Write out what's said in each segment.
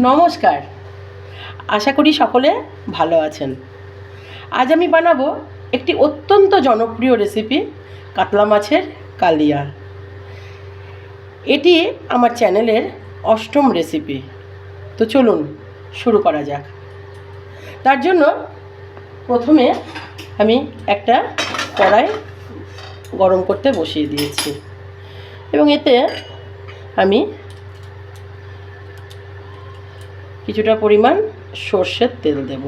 নমস্কার, আশা করি সকলে ভালো আছেন। আজ আমি বানাবো একটি অত্যন্ত জনপ্রিয় রেসিপি, কাতলা মাছের কালিয়া। এটি আমার চ্যানেলের অষ্টম রেসিপি। তো চলুন শুরু করা যাক। তার জন্য প্রথমে আমি একটা কড়াই গরম করতে বসিয়ে দিয়েছি এবং এতে আমি কিছুটা পরিমাণ সর্ষের তেল দেব।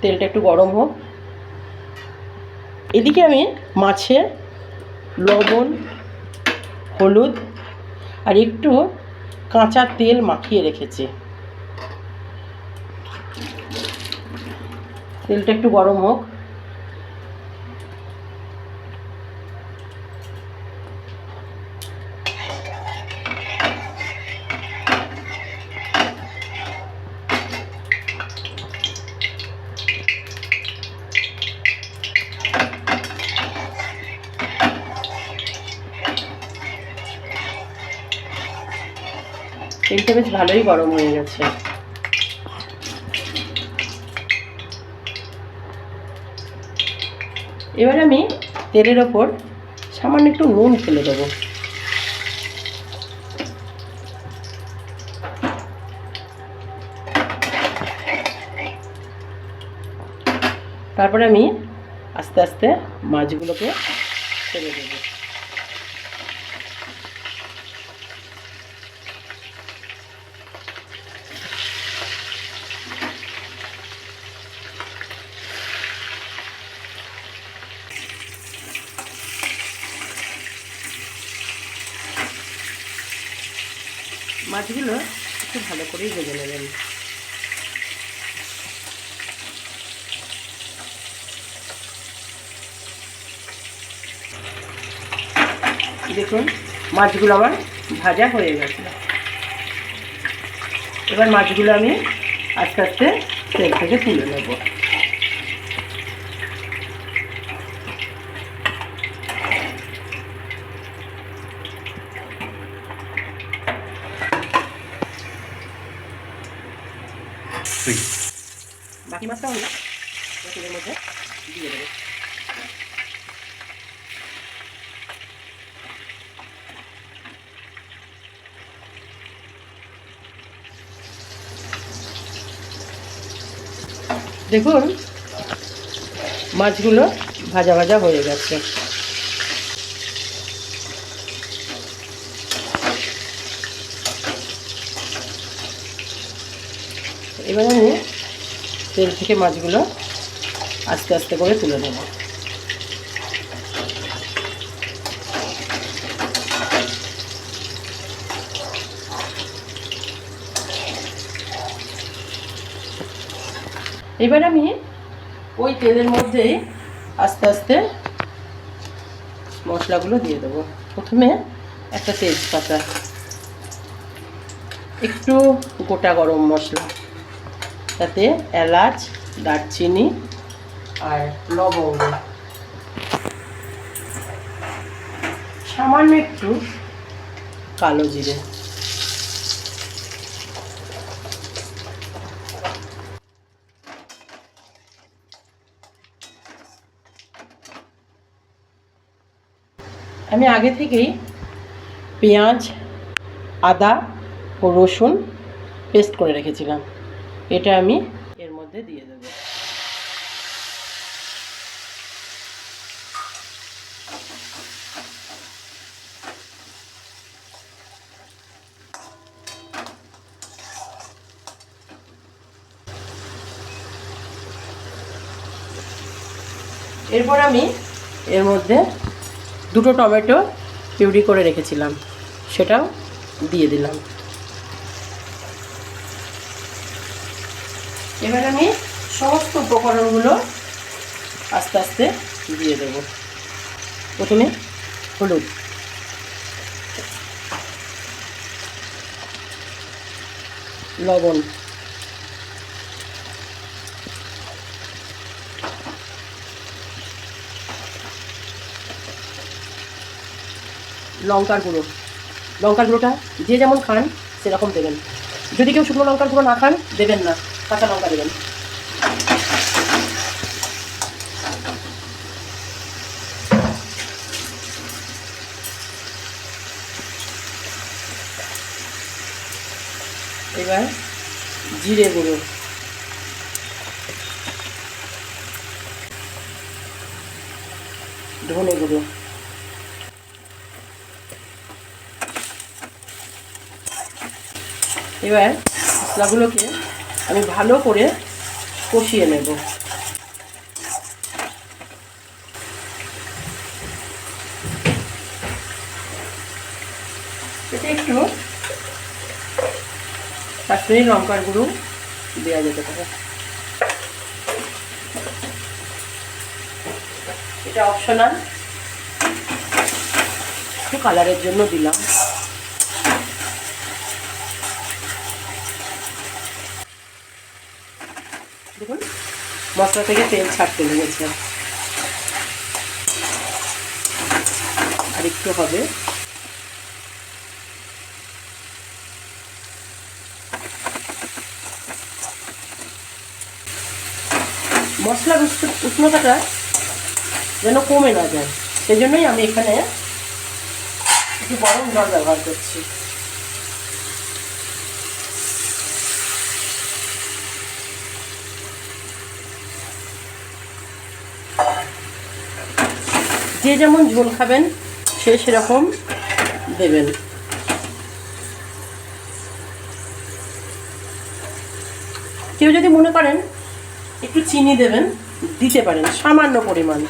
তেলটা একটু গরম হোক। এদিকে আমি মাছে লবণ, হলুদ আর একটু কাঁচা তেল মাখিয়ে রেখেছি। তেলটা একটু গরম হোক। তেলটা বেশ ভালোই গরম হয়ে গেছে। এবার আমি তেলের ওপর সামান্য একটু নুন ফেলে দেবো। তারপরে আমি আস্তে আস্তে মাছগুলোকে ছেড়ে দেবো। মাছগুলো একটু ভালো করেই ভেজে নেবেন। দেখুন মাছগুলো আমার ভাজা হয়ে গেছে। এবার মাছগুলো আমি আস্তে আস্তে তেল থেকে তুলে নেব। বাকি মাছটা হলো তেলের মধ্যে দিয়ে দেবো। দেখুন মাছগুলো ভাজা ভাজা হয়ে গেছে। এবার আমি তেল থেকে মাছগুলো আস্তে আস্তে করে তুলে নেব। এবার আমি ওই তেলের মধ্যেই আস্তে আস্তে মশলাগুলো দিয়ে দেবো। প্রথমে একটা তেজপাতা, একটু গোটা গরম মশলা, তাতে এলাচ, দারচিনি আর লবঙ্গ, সামান্য একটু কালো জিরে। আমি আগে থেকেই পেঁয়াজ, আদা ও রসুন পেস্ট করে রেখেছিলাম, এটা আমি এর মধ্যে দিয়ে দেব। এরপর আমি এর মধ্যে দুটো টমেটো পিউরি করে রেখেছিলাম, সেটাও দিয়ে দিলাম। এবার আমি সমস্ত উপকরণগুলো আস্তে আস্তে দিয়ে দেব। প্রথমে হলুদ, লবণ, লঙ্কার গুঁড়ো। লঙ্কার গুঁড়োটা যে যেমন খান সেরকম দেবেন। যদি কেউ শুকনো লঙ্কার গুঁড়ো না খান দেবেন না, কাঁচা লঙ্কা দেবেন। এবার জিরে গুঁড়ো, ধনে গুঁড়ো, এবার মশলাগুলোকে আমি ভালো করে কষিয়ে নেব। এতে একটু কাশ্মীরি লঙ্কার গুঁড়ো দেওয়া যেতে পারে, এটা অপশনাল, একটু কালারের জন্য দিলাম। দেখুন মশলা থেকে তেল ছাড়তে লেগেছে, আর একটু হবে। মশলার উষ্ণতাটা যেন কমে না যায়, সেই জন্যই আমি এখানে একটু গরম জল ব্যবহার করছি। যে যেমন ঝোল খাবেন সে সেরকম দেবেন। কেউ যদি মনে করেন একটু চিনি দেবেন, দিতে পারেন সামান্য পরিমাণ।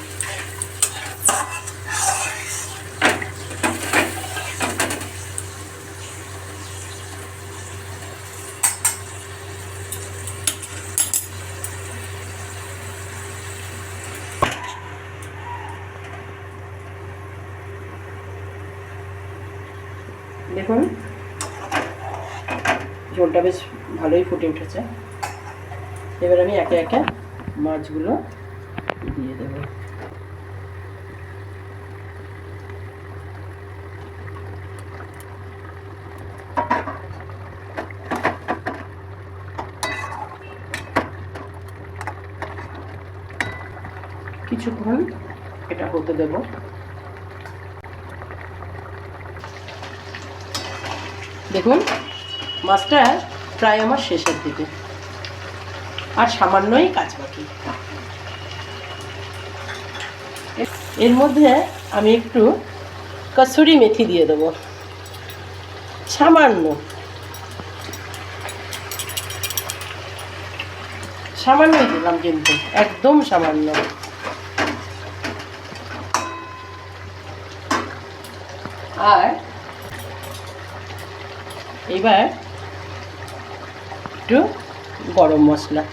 দেখুন ঝোলটা বেশ ভালোই ফুটে উঠেছে। এবার আমি একে একে মাছগুলো দিয়ে দেব। কিছুক্ষণ এটা হতে দেব। দেখুন মাছটা প্রায় আমার শেষের দিকে, আর সামান্যই কাজ বাকি। এর মধ্যে আমি একটু কসুরি মেথি দিয়ে দেবো, সামান্য সামান্যই দিলাম, কিন্তু একদম সামান্য। আর এবার একটু গরম মশলা,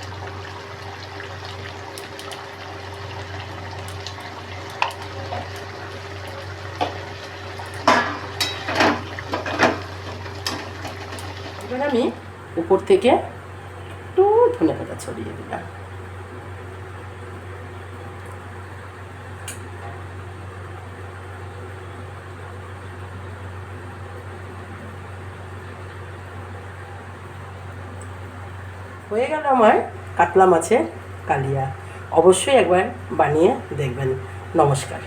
এবার আমি উপর থেকে একটু ধনেপাতা ছড়িয়ে দিলাম। হয়ে গেল আমার কাতলা মাছের কালিয়া। অবশ্যই একবার বানিয়ে দেখবেন। নমস্কার।